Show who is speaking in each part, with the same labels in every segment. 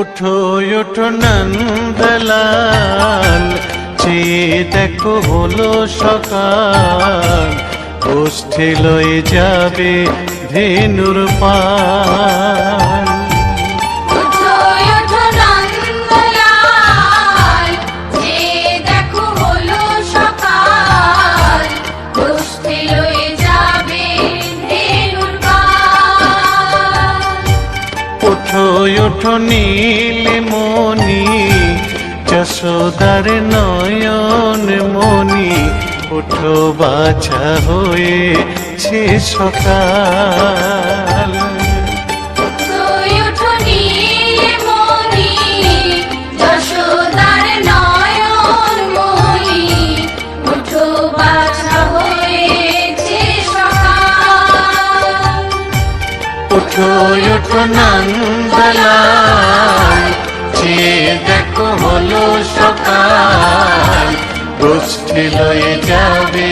Speaker 1: উঠো উঠো নন্দলাল, চেয়ে দেখো হলো সকাল, গোষ্ঠী লয়ে যাবে ধেনুর পাল। উঠো উঠো নীলমণি, যশোদার নয়ন মণি, উঠো বাছা হয়েছে সকাল। উঠো উঠো নন্দলাল, চেয়ে দেখো হলো সকাল, গোষ্ঠী লয়ে যাবে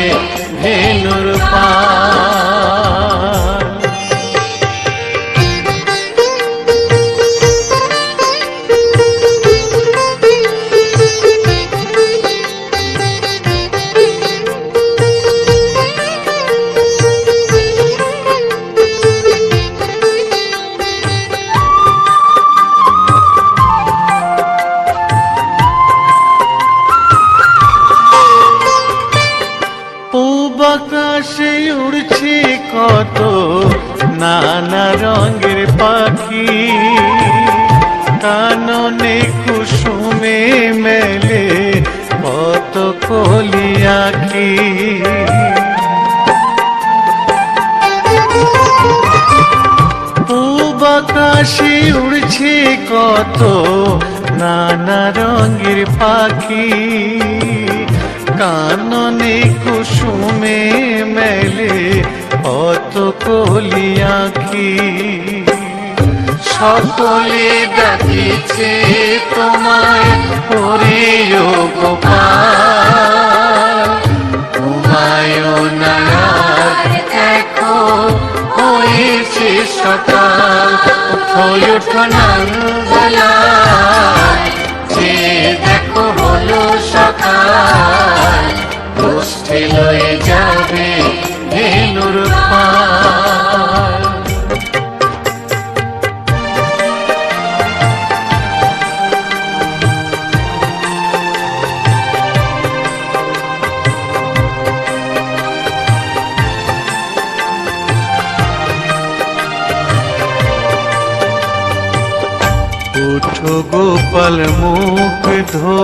Speaker 1: ধেনুর পাল। আকাশে উড়ছে কত নানা রঙের পাখি, কাননে কুসুমে মেলে কত কলি আঁখি। পূব আকাশে উড়ছে কত নানা রঙের পাখি, কাননে কুসুমে মেলে অত কলি আঁখি। সকলে ডাকিছে তোমায় ওরে ও গোপাল, ঘুমায়ো না আর দেখো হয়েছে সকাল। উঠো উঠো নন্দলাল, চেয়ে দেখো হলো সকাল, গোষ্ঠী লয়ে যাবে ধেনুর পাল। উঠো গোপাল মুখ ধো,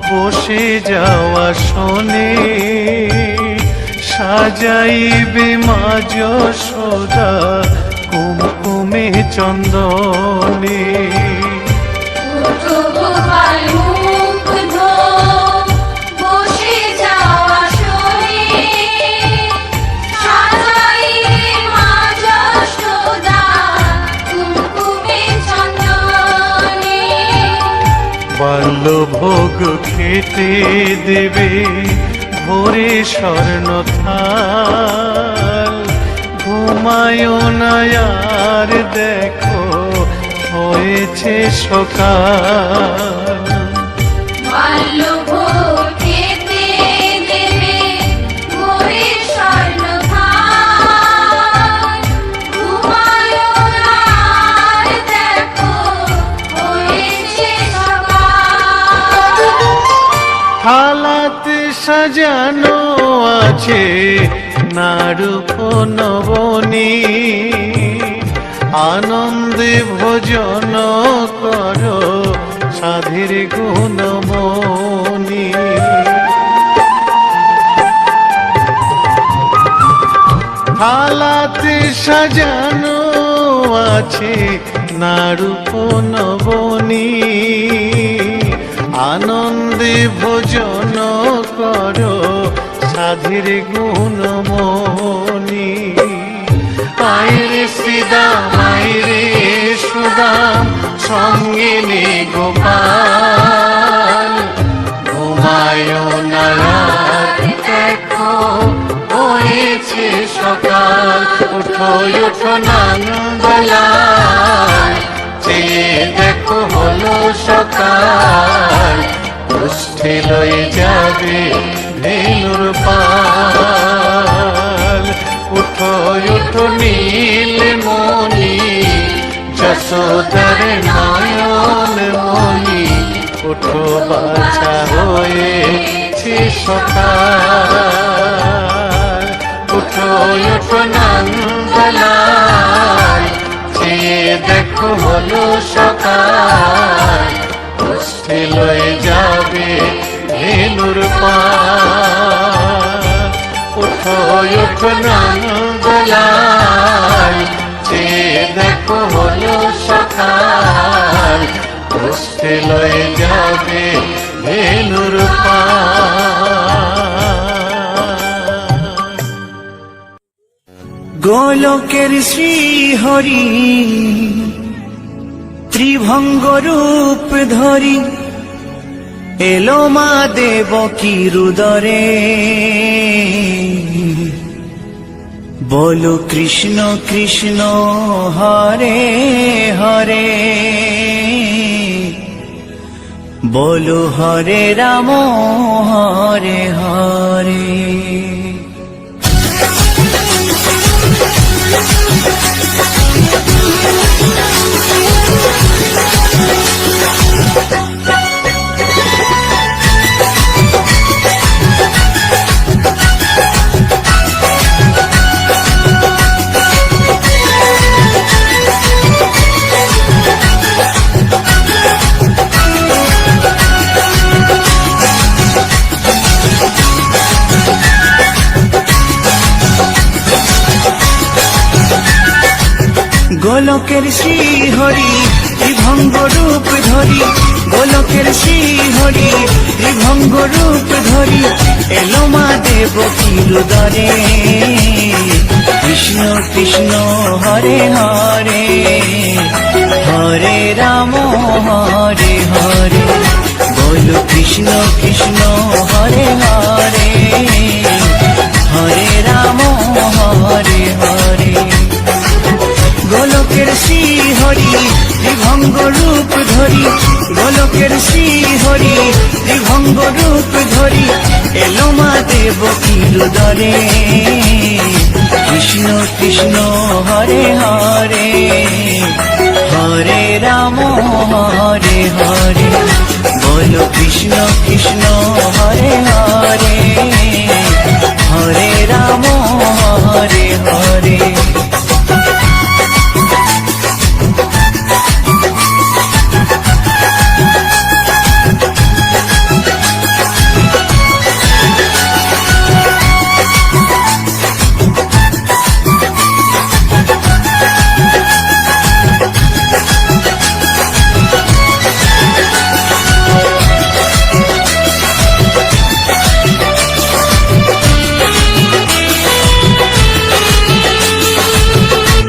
Speaker 1: বসে যাওয়া শোনে, সাজাইবে মা যশোদা কুমকুমে চন্দনে। বাল্যভোগ খেতে দেবে ভোরে স্বর্ণ থাল, ঘুমায়ো না আর দেখো হয়েছে সকাল। থালাতে সাজানো আছে নারূপ নবনী, আনন্দে ভোজন করো সাধীর গুণমণি। থালাতে সাজানো আছে নারূপ নবনী, আনন্দে ভোজন করো সাধীর গুণমণি। আইরে শ্রীদাম আইরে সুদাম, সঙ্গে নে গোপাল, ঘুমায়ো না দেখো হয়েছে সকাল। উঠো উঠো নন্দলাল, চেয়ে দেখো সকাল, কুষ্ঠে লয়ে যাবে ধেনুর পাল। উঠো উঠো নীলমণি, যশোদার নয়ন মণি, উঠো বাছা হয়েছে সকাল। উঠো উঠো নন্দলাল, চেয়ে দেখো হলো সকাল, কুষ্ঠে লয়ে যাবে ধেনুর পাল। উঠো উঠো নন্দলাল, চেয়ে দেখো হলো সকাল, কুষ্ঠে লয়ে যাবে ধেনুর পাল।
Speaker 2: গোলকের শ্রীহরি ত্রিভঙ্গ রূপ ধরি, এলো মা দেবকী রুদরে। বলো কৃষ্ণ কৃষ্ণ হরে হরে, বলো হরে রাম হরে হরে। গোলকের শ্রীহরি ত্রিভঙ্গ রূপ ধরি, গোলকের শ্রীহরি ত্রিভঙ্গ রূপ ধরি, এলো মা দেবকী রুদরে। কৃষ্ণ কৃষ্ণ হরে হরে, হরে রাম হরে হরে, বলো কৃষ্ণ কৃষ্ণ হরে হরে, হরে রাম হরে হরে। গোলকের শ্রীহরি ত্রিভঙ্গ রূপ ধরি, গোলকের শ্রীহরি ত্রিভঙ্গ রূপ ধরি, এলো মা দেবকী রুদরে। কৃষ্ণ কৃষ্ণ হরে হরে, হরে রাম হরে হরে, বলো কৃষ্ণ কৃষ্ণ হরে হরে, হরে রাম হরে হরে।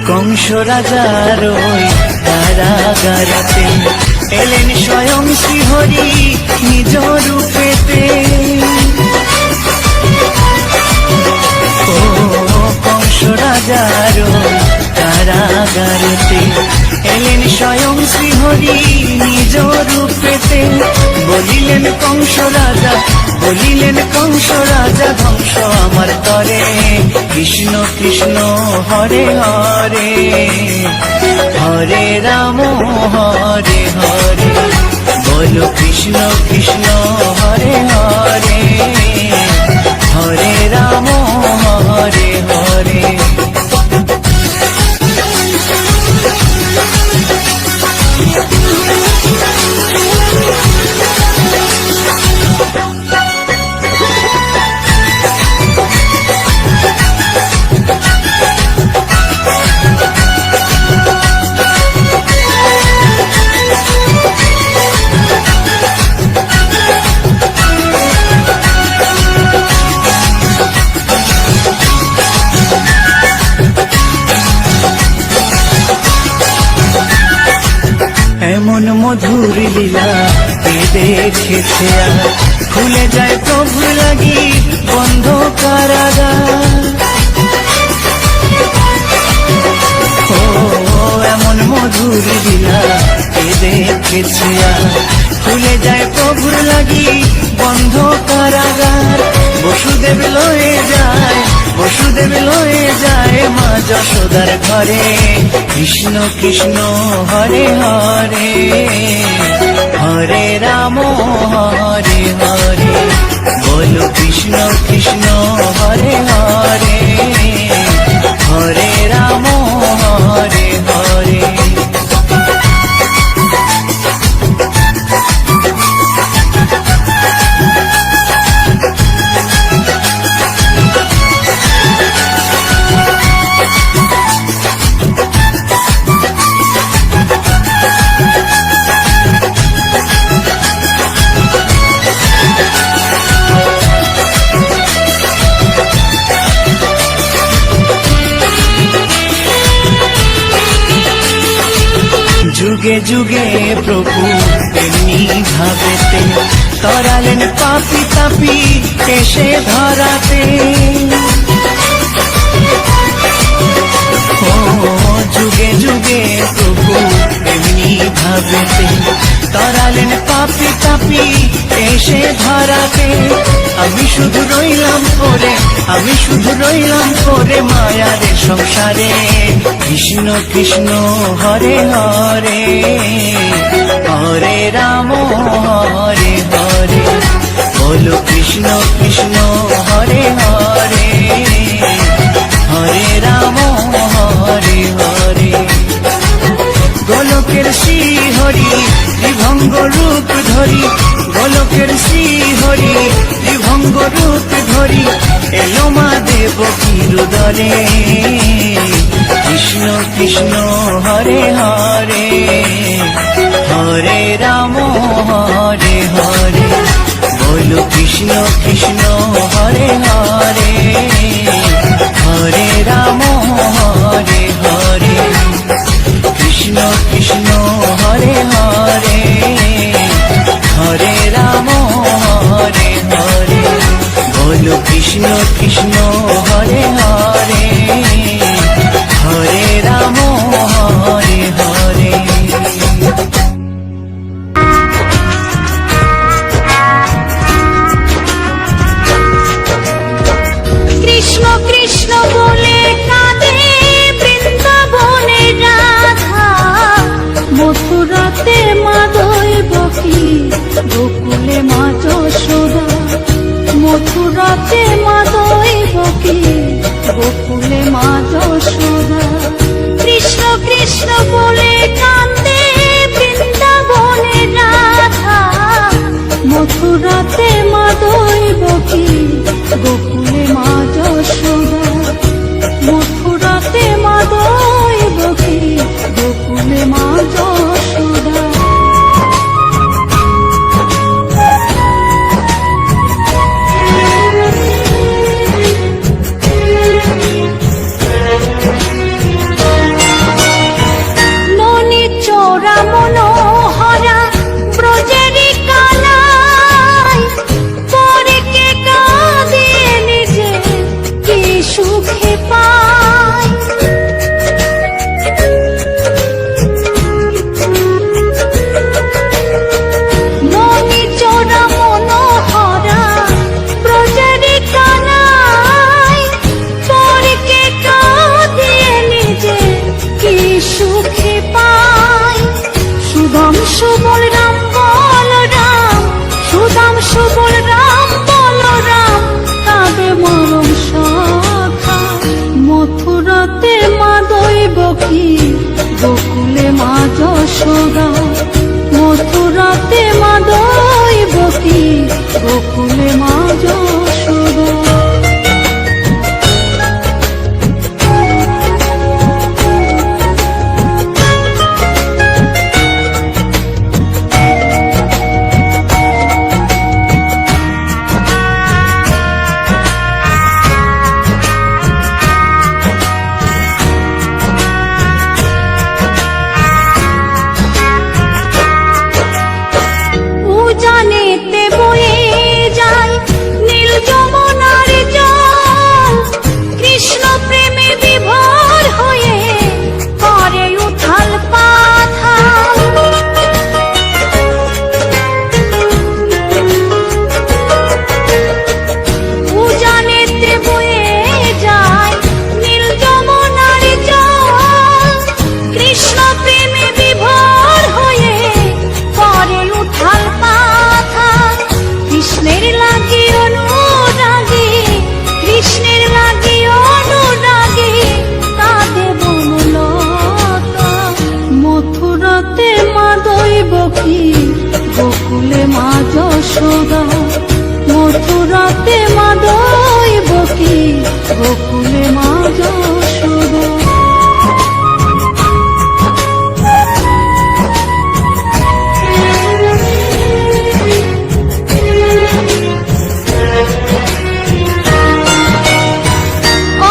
Speaker 2: কংস রাজার ওই কারাগারেতে এলেন স্বয়ং শ্রীহরি নিজ রূপেতে। ও কংস রাজার ওই কারাগারেতে এলেন স্বয়ং শ্রীহরি নিজ রূপেতে। বলিলেন কংস রাজা, বলিলেন কংস রাজা, ধ্বংস আমার তরে। কৃষ্ণ কৃষ্ণ হরে হরে, হরে রাম হরে হরে, বলো কৃষ্ণ কৃষ্ণ হরে হরে, হরে রাম হরে হরে। এমন মধুর লীলা কে দেখেছে আর, খুলে যায় প্রভু লাগি বন্ধ কারাগার। ও এমন মধুর লীলা কে দেখেছে রেখেছে আর খুলে যায় প্রভুর লাগি বন্ধ কারাগার। বসুদেব লয়ে যায়, বসুদেব লয়ে যায় মা যশোদার ঘরে। কৃষ্ণ কৃষ্ণ হরে হরে, হরে রাম হরে হরে। বলো কৃষ্ণ কৃষ্ণ হরে হরে, হরে রাম হরে হরে। যুগে যুগে প্রভু তেমনি ভাবেতে করালেন পাপি তাপি এসে ধরাতে। ও যুগে যুগে প্রভু তেমনি ভাবেতে করালেন পাপি তাপি এসে ধরাতে। আমি শুধু রইলাম পরে, আমি শুধু রইলাম পরে মায়ার সংসারে। কৃষ্ণ কৃষ্ণ হরে হরে, হরে রাম হরে হরে। বলো কৃষ্ণ কৃষ্ণ হরে হরে, হরে রাম হরে হরে। গোলকের শ্রী হরি ত্রিভঙ্গ রূপ ধরি, গোলকের শ্রী হরি ত্রিভঙ্গ রূপ ধরি এলো মা দেবকীর উদরে। কৃষ্ণ কৃষ্ণ হরে হরে, হরে রাম হরে হরে। বলো কৃষ্ণ কৃষ্ণ হরে হরে, হরে রাম হরে হরে। কৃষ্ণ কৃষ্ণ হরে হরে, হরে রাম হরে হরে। বলো কৃষ্ণ কৃষ্ণ হরে হরে, হরে রাম হরে হরে।
Speaker 3: কৃষ্ণ কৃষ্ণ বলে কাঁদে বৃন্দাবনে রাধা, মথুরাতে মাধব বকি গোকুলে মা যশোদা। মথুরাতে মাধব বকি গোকুলে মা যশোদা। কৃষ্ণ কৃষ্ণ বলে কাঁদে বৃন্দাবনে রাধা, মথুরাতে মাধব বকি গোকুলে মা যশোদা। মথুরাতে মাধব বকি গোকুলে মা যশোদা। ননি চোরা মনোহরা ব্রজেরি কানাই, পরে কে কাঁদে নিজে কি সুখে পায়। ননি চোরা মনোহরা ব্রজেরি কানাই, পরে কে কাঁদে নিজে কি সুখে পায়। সুদাম সুবল রাম বল রাম, সুদাম সুবল রাম বল রাম, কাঁদে মরম সখা। মথুরাতে মাধব বকি গোকুলে মা যশোদা। মথুরাতে মাধব বকি গোকুলে মা যশোদা। উজানেতে বয়ে যায় কি গোকুলে মা যশোদা, মথুরাতে মা দইব কি গোকুলে মা যশোদা।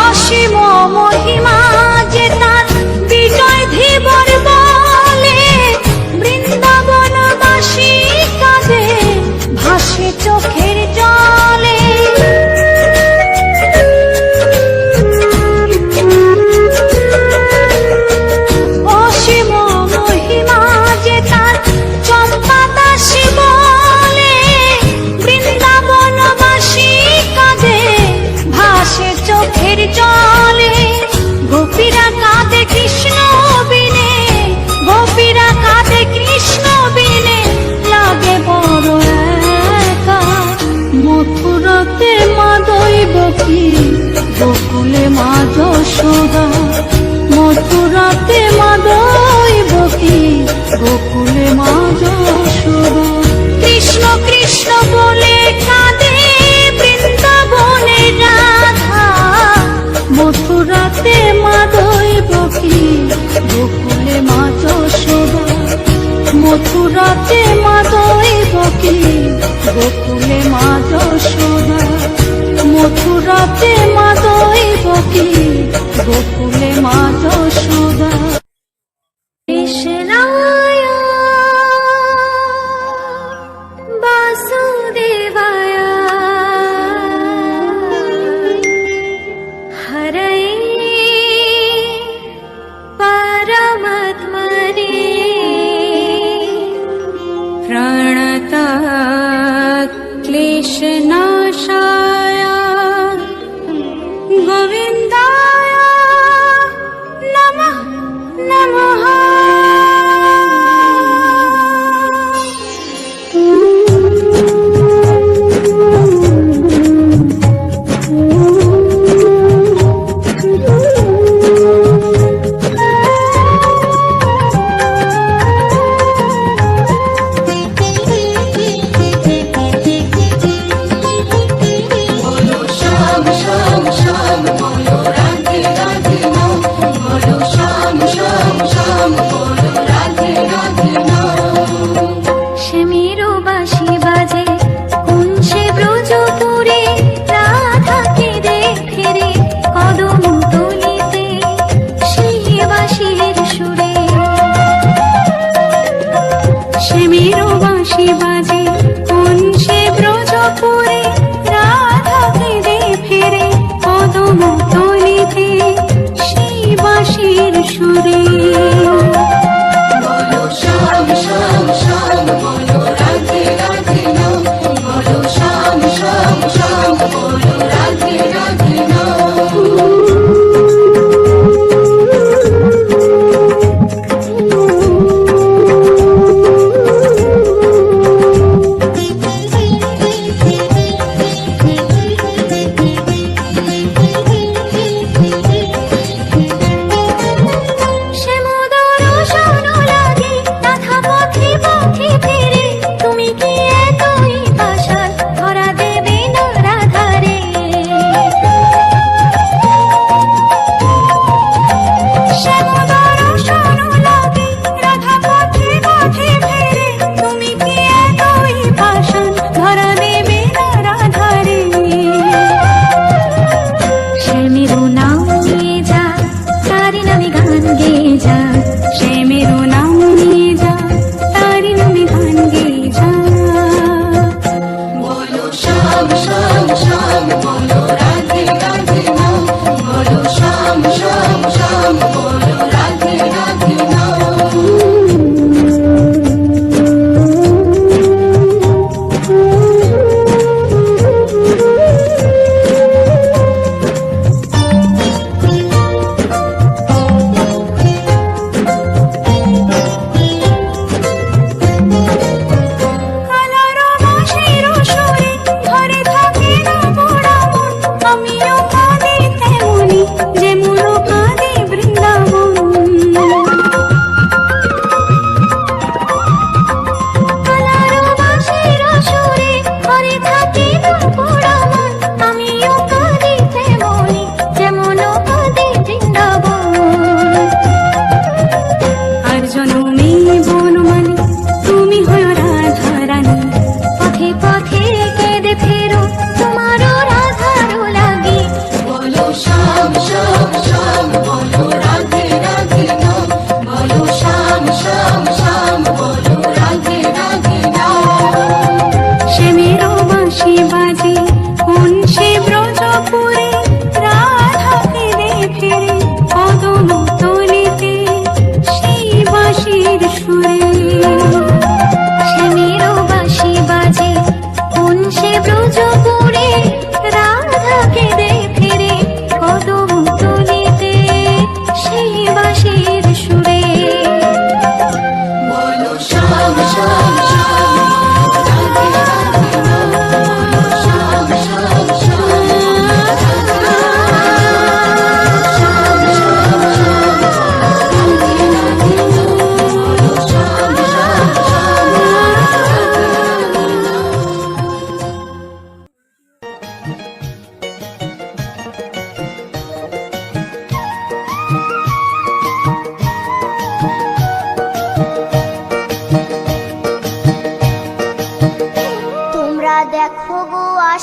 Speaker 3: অসীম মহিমা যে তার বিজয় ধীবর বলে, বৃন্দাবনবাসী কাঁদে ভাসে চোখের জলে। অসীম মহিমা যে তার চম্পা দাসী বলে, বৃন্দাবনবাসী কাঁদে ভাসে চোখের জলে। গোপীরা কাঁদে কৃষ্ণ বিনে, গোপীরা কাঁদে কৃষ্ণ বিনে, লাগে বড় একা। মথুরাতে মা দইব কি গোকুলে মা যশোদা, মথুরাতে মা দইব কি গোকুলে মা যশোদা। কৃষ্ণ কৃষ্ণ বলে কাঁদে বৃন্দাবনের রাধা, মথুরাতে মা দইব কি গোকুলে মা যশোদা, মথুরাতে মা দইব কি গোকুলে মা যশোদা, মথুরাতে মা দইব কি গোকুলে মা যশোদা। কৃষ্ণায় বাসুদেবায় হরয়ে পরমাত্মনে প্রণতাৎ ক্লেশনাশায় গোবিন্দায় নমঃ নমঃ। শ্যামেরও বাঁশি বাজে কোন সে ব্রজপুরে, রাধাকে দেখে রে কদম তলিতে সেই বাঁশির সুরে। শ্যামেরও বাঁশি বাজে কোন সে ব্রজপুরে, রাধাকে দেখে রে কদম তলিতে সেই বাঁশির সুরে।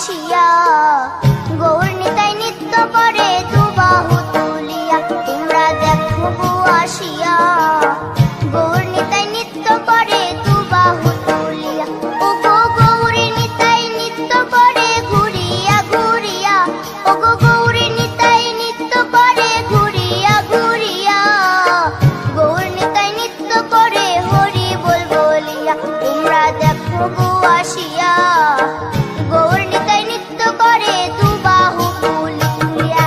Speaker 4: আসিয়া গৌর নিতাই নৃত্য করে দুবাহু তুলিয়া তোমরা দেখো গো আসিয়া গৌর নিতাই নৃত্য করে দুবাহু তুলিয়া ও গো গৌরী নিতাই নৃত্য করে ঘুরিয়া ঘুরিয়া ও গো গৌরী নিতাই নৃত্য করে ঘুরিয়া ঘুরিয়া গৌর নিতাই নৃত্য করে হরি বল বলিয়া তোমরা দেখো গো আসিয়া গৌর নিতাই নৃত্য করে দুবাহু তুলিয়া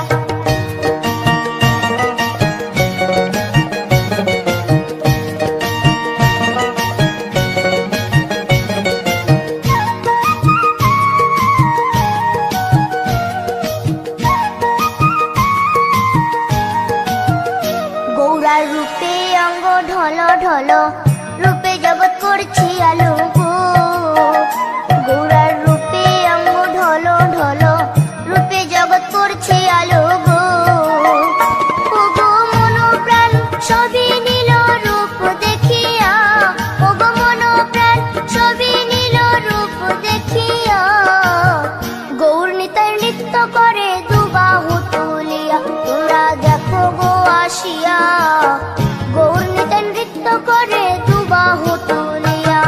Speaker 4: গৌরার রূপে অঙ্গ ঢল ঢল রূপে জগৎ করছি আলো গো গৌরার রূপে অঙ্গ ঢল ঢল রূপে জগৎ করছি আলো গো ও গো মন প্রাণ সবই নীল রূপ দেখিয়া ও গো মন প্রাণ সবই নীল রূপ দেখিয়া গৌর নিতাই নৃত্য করে দুবাহু তুলিয়া তোমরা দেখো গো আসিয়া গৌর নিতাই নৃত্য করে দুবাহু তুলিয়া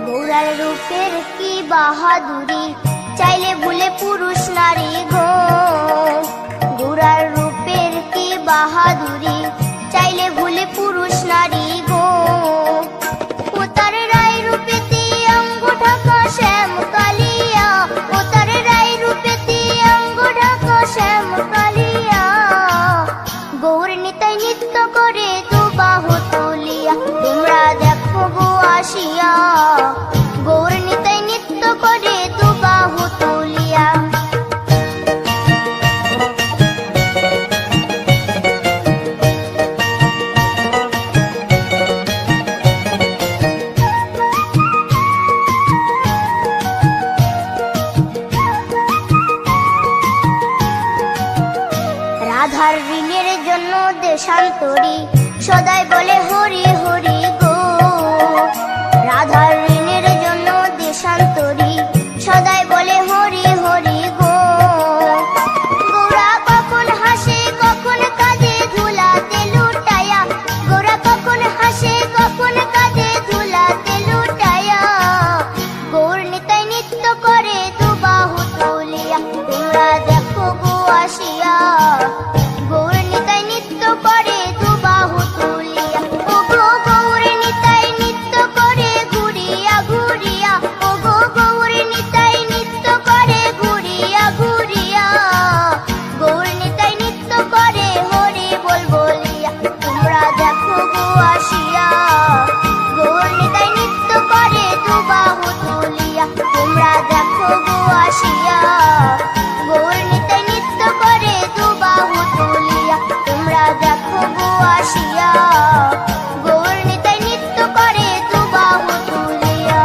Speaker 4: গৌরার রূপের কি বাহাদুরি চাইলে ভুলে পুরুষ নারী গো গৌরার রূপের কি বাহাদুরি চাইলে ভুলে পুরুষ নারী গো ও তার রায় রূপেতে অঙ্গ ঢাকা শ্যাম কালিয়া ও তার রায় রূপেতে অঙ্গ ঢাকা শ্যাম কালিয়া গৌর নিতাই নৃত্য করে দুবাহু তুলিয়া তোমরা দেখো গো আসিয়া গৌর নিতাই নৃত্য করে দুবাহু তুলিয়া রাধার ঋণের জন্য দেশান্তরী সদাই বলে হরি হরি গো রাধার ঋণের জন্য দেশান্তরী সদাই বলে হরি হরি গো গৌরা কখন হাসে কখন কাঁদে ধুলাতে লুটায়া গৌরা কখন হাসে কখন কাঁদে ধুলাতে লুটায়া গৌর নিতাই নৃত্য করে দুবাহু তুলিয়া তোমরা দেখো গো আসিয়া গৌর নিতাই নৃত্য করে দুবাহু তুলিয়া ও গো গৌর নিতাই নৃত্য করে ঘুরিয়া ঘুরিয়া ও গো গৌর নিতাই নৃত্য করে ঘুরিয়া ঘুরিয়া গৌর নিতাই নৃত্য করে হরি বল বলিয়া তোমরা দেখো গো আসিয়া গৌর নিতাই নৃত্য করে দুবাহু তুলিয়া তোমরা দেখো গো আসিয়া গৌর নিতাই নৃত্য করে দুবাহু তুলিয়া তোমরা দেখো গো আসিয়া গৌর নিতাই নৃত্য করে দুবাহু তুলিয়া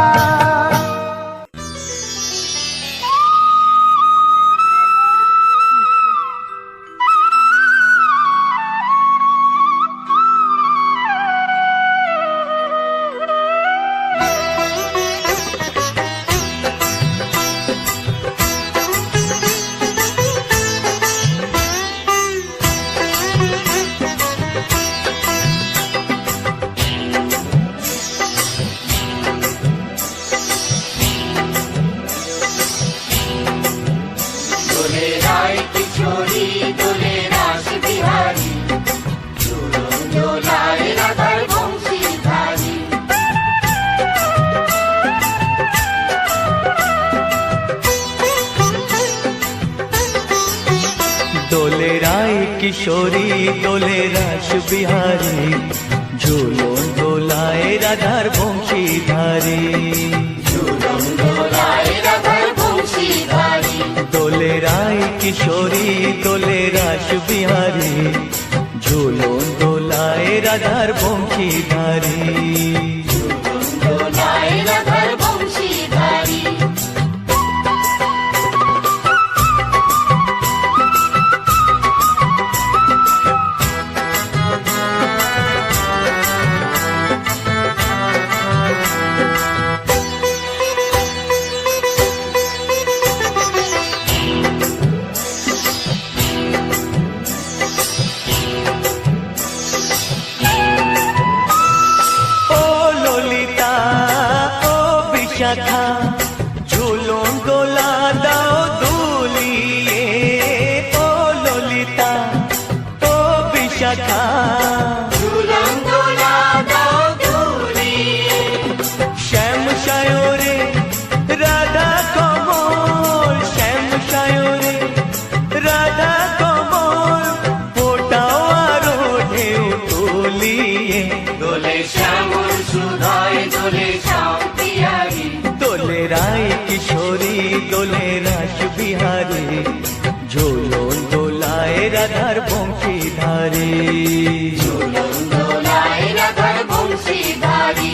Speaker 1: দোলে রায় কিশোরী দোলে রাস বিহারী ঝুলন দোলায় রাধার বংশীধারী
Speaker 2: দোলে রায় কিশোরী দোলে রাস বিহারী ঝুলন দোলায় রাধার বংশীধারী
Speaker 1: ঝুলন দোলায় রাধার বংশীধারী
Speaker 2: দোলে রায় কিশোরী দোলে রাস বিহারী ঝুলন দোলায় রাধার বংশীধারী
Speaker 1: ঝুলন দোলায় রাধার বংশীধারী
Speaker 2: শাখা
Speaker 1: ঝুলন দোলা দাও দুলিয়ে
Speaker 2: শ্যাম সায়রে রাধা কমল শ্যাম সায়রে রাধা কমল ফোটাও আরো ঢেউ তুলিয়ে
Speaker 1: দোলে শ্যামল সুধায় দোলে শ্যাম বিহারী
Speaker 2: দোলে রায় কিশোরী দোলে রাস বিহারী ঝোলন দোলায় রাধার বংশীধারী
Speaker 1: ঝুলন দোলায় রাধার বংশীধারী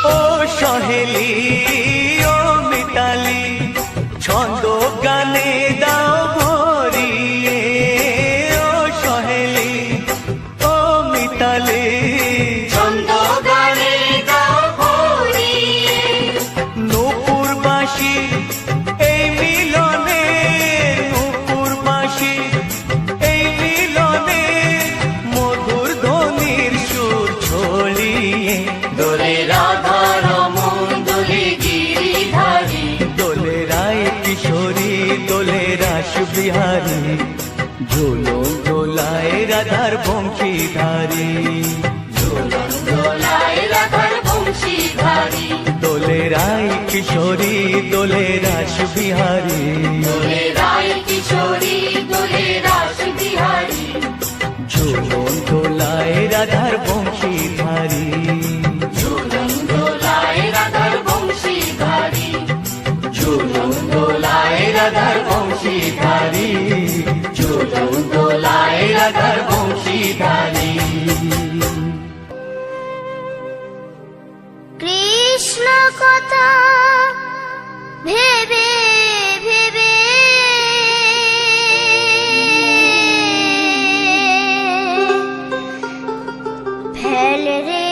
Speaker 2: ও সহেলি ও মিতালি ছন্দ গানে দাও ভরিয়ে ও সহেলি ও মিতালি
Speaker 1: ছন্দ গানে গাও ভরিয়ে
Speaker 2: নূপুর বাঁশি এই মিলনে নূপুর বাঁশি এই মিলনে মধুর ধ্বনির সুর ছড়িয়ে
Speaker 1: দোলে রাধা রমন দোলে গিরিধারী
Speaker 2: দোলে রায় কিশোরী দোলে রাস বিহারী ঝোলন দোলায় রাধার বংশীধারী
Speaker 1: ঝুলন দোলায় রাধার বংশীধারী
Speaker 2: দোলে রায় কিশোরী দোলে রাস বিহারী
Speaker 1: দোলে রায় কিশোরী দোলে রাস বিহারী
Speaker 2: ঝোলন দোলায় রাধার বংশীধারী
Speaker 1: ঝুলন দোলায় রাধার বংশীধারী ঝুলন দোলায় রাধার বংশীধারী ঝুলন দোলায় রাধার বংশীধারী
Speaker 4: কৃষ্ণ কথা ভেবে ভেবে ফেল রে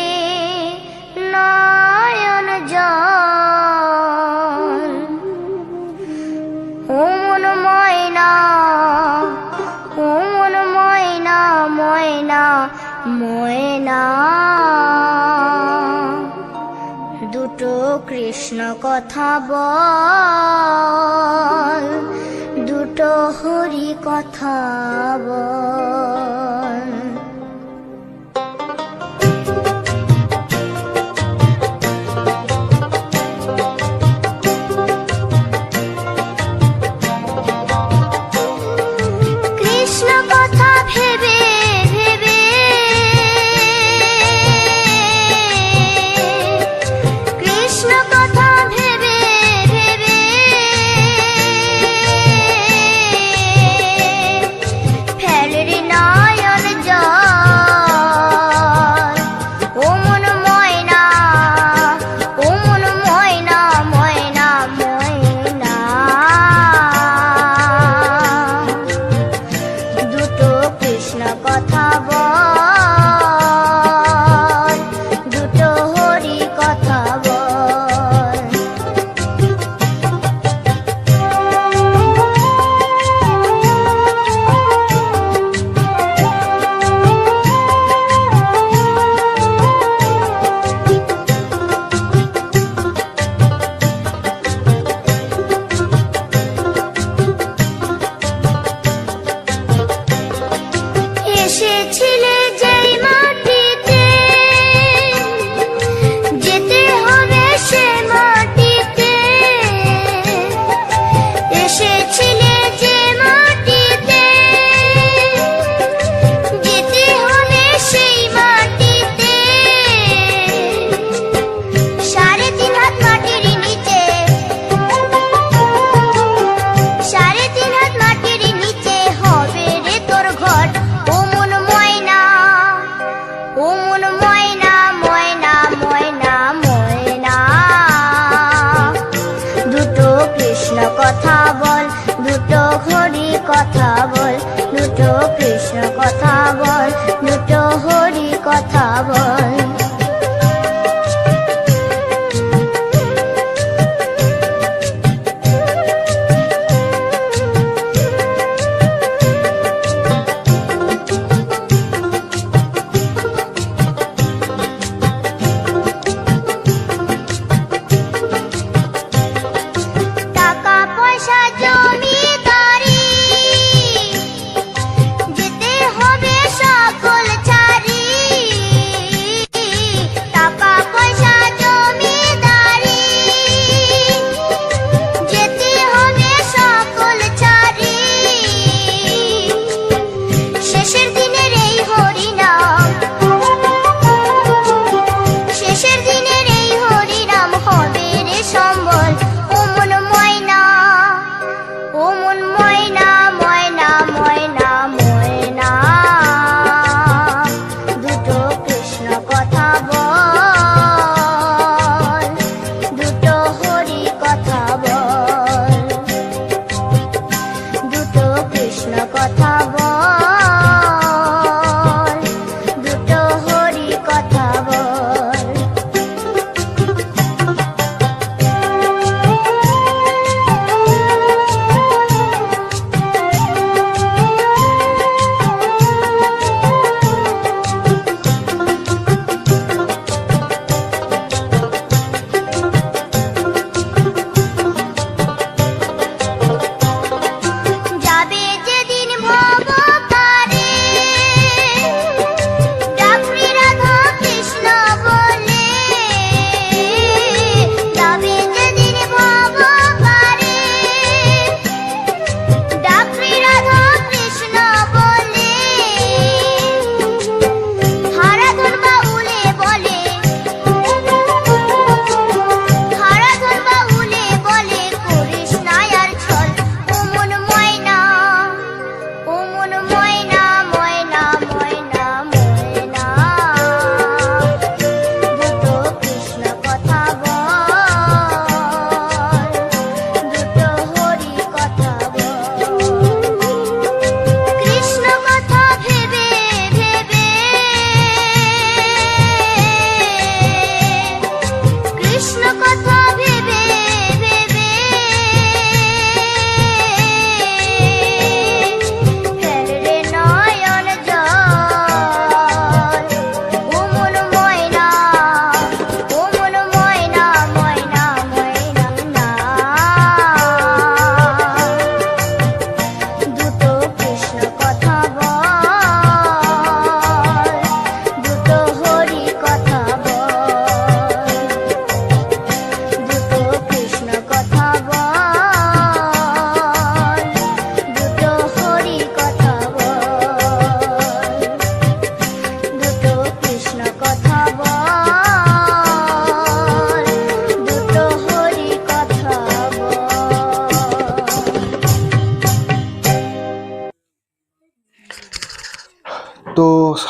Speaker 4: নয়ন জল ও মন ময়না ও মন ময়না ময়না ময়না দুটো কৃষ্ণ কথা বল দুটো হরি কথা বল কৃষ্ণ কথা ভেবে ভেবে কৃষ্ণ কথা ভেবে ভেবে ফেল রে নয়ন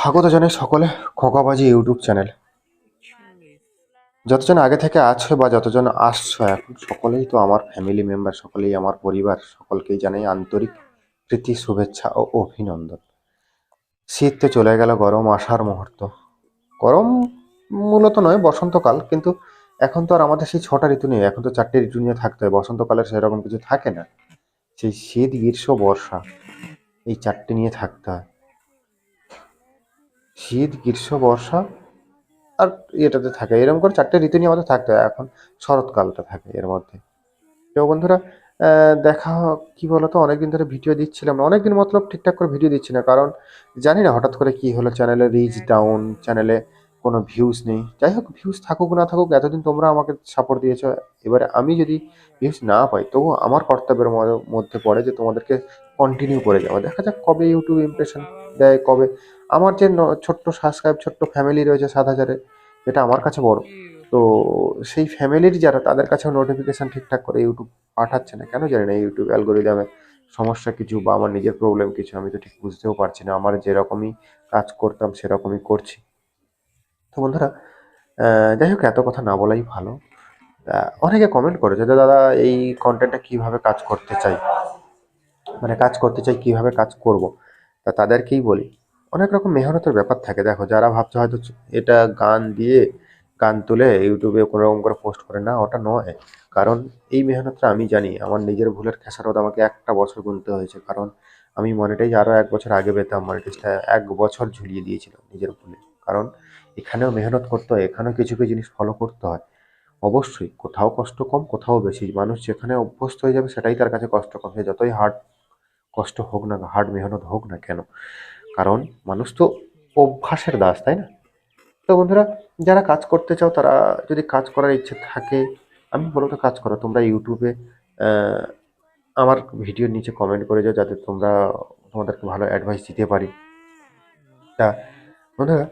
Speaker 5: স্বাগত জানাই সকলে খোকাবাজি ইউটিউব চ্যানেল। যতজন আগে থেকে আছো বা যতজন আসছো এখন সকলেই তো আমার ফ্যামিলি মেম্বার, সকলেই আমার পরিবার, সকলকেই জানাই আন্তরিক প্রীতি, শুভেচ্ছা ও অভিনন্দন। শীত তো চলে গেল, গরম আসার মুহূর্ত। গরম মূলত নয়, বসন্তকাল, কিন্তু এখন তো আর আমাদের সেই 6টা ঋতু নেই, এখন তো 4টে ঋতু নিয়ে থাকতে হয়। বসন্তকালের সেরকম কিছু থাকে না, সেই শীত, গ্রীষ্ম, বর্ষা, এই 4টে নিয়ে থাকতে হয়। শীত, গ্রীষ্ম, বর্ষা আর এটাতে থাকে, এরকম করে 4টে ঋতু নিয়ে আমাদের থাকতে হয়। এখন শরৎকালটা থাকে এর মধ্যে। তো বন্ধুরা, দেখা কি বলতো, অনেকদিন ধরে ভিডিও দিচ্ছিলাম না, অনেকদিন মতলব ঠিকঠাক করে ভিডিও দিচ্ছি না, কারণ জানি না হঠাৎ করে কি হলো, চ্যানেলে রিচ ডাউন, চ্যানেলে কোনো ভিউজ নেই। যাই হোক, ভিউজ থাকুক না থাকুক, এতদিন তোমরা আমাকে সাপোর্ট দিয়েছো। এবারে আমি যদি ভিউজ না পাই, তবুও আমার কর্তব্যের মধ্যে পড়ে যে তোমাদেরকে কন্টিনিউ করে যাওয়া। দেখা যাক কবে ইউটিউব ইমপ্রেশন দেয়, কবে আমার যে ছোট্ট সাবস্ক্রাইব, ছোট্ট ফ্যামিলি রয়েছে 7,000-এ, এটা আমার কাছে বড়। তো সেই ফ্যামিলির যারা, তাদের কাছেও নোটিফিকেশান ঠিকঠাক করে ইউটিউব পাঠাচ্ছে না, কেন জানি না। ইউটিউব অ্যালগোরিদমে সমস্যা কিছু বা আমার নিজের প্রবলেম কিছু, আমি তো ঠিক বুঝতেও পারছি না। আমার যেরকমই কাজ করতাম সেরকমই করছি। তো বন্ধুরা, যাই হোক, এত কথা না বলাই ভালো। অনেকে কমেন্ট করেছে যে দাদা এই কন্টেন্টটা কিভাবে কাজ করতে চাই, মানে কাজ করতে চাই কিভাবে কাজ করব। তা তাদেরকেই বলি, অনেক রকম মেহনতের ব্যাপার থাকে। দেখো, যারা ভাবছে হয়তো এটা গান দিয়ে, গান তুলে ইউটিউবে কোনো রকম করে পোস্ট করে, না, ওটা নয়। কারণ এই মেহনতটা আমি জানি, আমার নিজের ভুলের খেসারত আমাকে 1টা বছর গুনতে হয়েছে। কারণ আমি মনিটাইজ আরও 1 বছর আগে পেতাম, মনিটাইজটা 1 বছর ঝুলিয়ে দিয়েছিল নিজের ভুলে। কারণ এখানেও মেহনত করতে হয়, এখানেও কিছু কিছু জিনিস ফলো করতে হয়। অবশ্যই কোথাও কষ্ট কম, কোথাও বেশি। মানুষ যেখানে অভ্যস্ত হয়ে যাবে সেটাই তার কাছে কষ্ট কম, সে যতই কষ্ট হোক না, হার্ড মেহনত হোক না কেন। কারণ মানুষ তো অভ্যাসের দাস, তাই না? তো বন্ধুরা, যারা কাজ করতে চাও, তারা যদি কাজ করার ইচ্ছে থাকে, আমি বলবো তো কাজ করো। তোমরা ইউটিউবে আমার ভিডিওর নিচে কমেন্ট করে যাও, যাতে তোমাদেরকে ভালো অ্যাডভাইস দিতে পারি। তা বন্ধুরা,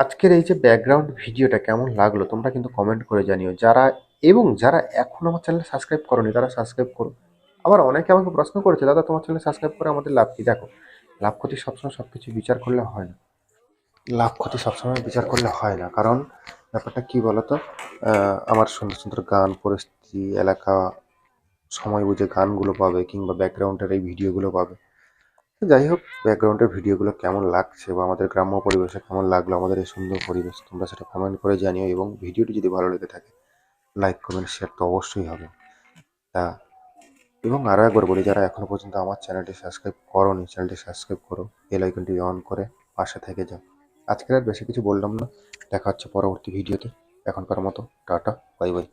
Speaker 5: আজকের এই যে ব্যাকগ্রাউন্ড ভিডিওটা কেমন লাগলো তোমরা কিন্তু কমেন্ট করে জানিও। যারা এখন আমার চ্যানেল সাবস্ক্রাইব করোনি, তারা সাবস্ক্রাইব করো। আবার অনেকে আমাকে প্রশ্ন করেছে, দাদা তোমার চ্যানেল সাবস্ক্রাইব করে আমাদের লাভ কি? দেখো, লাভ ক্ষতি সবসময় সব কিছু বিচার করলে হয় না। লাভ ক্ষতি সবসময় বিচার করলে হয় না, কারণ ব্যাপারটা কি বলতো, আমার সুন্দর সুন্দর গান, পরিস্থিতি, এলাকা, সময় বুঝে গানগুলো পাবে, কিংবা ব্যাকগ্রাউন্ডের এই ভিডিওগুলো পাবে। তো যাই হোক, ব্যাকগ্রাউন্ডের ভিডিওগুলো কেমন লাগছে বা আমাদের গ্রাম্য পরিবেশে কেমন লাগলো, আমাদের এই সুন্দর পরিবেশ, তোমরা সেটা কমেন্ট করে জানিও। এবং ভিডিওটি যদি ভালো লেগে থাকে, লাইক, কমেন্ট, শেয়ার তো অবশ্যই হবে। তা এবং আরও একবার বলি, যারা এখনও পর্যন্ত আমার চ্যানেলটি সাবস্ক্রাইব করোনি, চ্যানেলটি সাবস্ক্রাইব করো, বেল আইকনটি অন করে পাশে থেকে যাও। আজকের আর বেশি কিছু বললাম না, দেখা হচ্ছে পরবর্তী ভিডিওতে। এখনকার মতো টাটা, বাই বাই।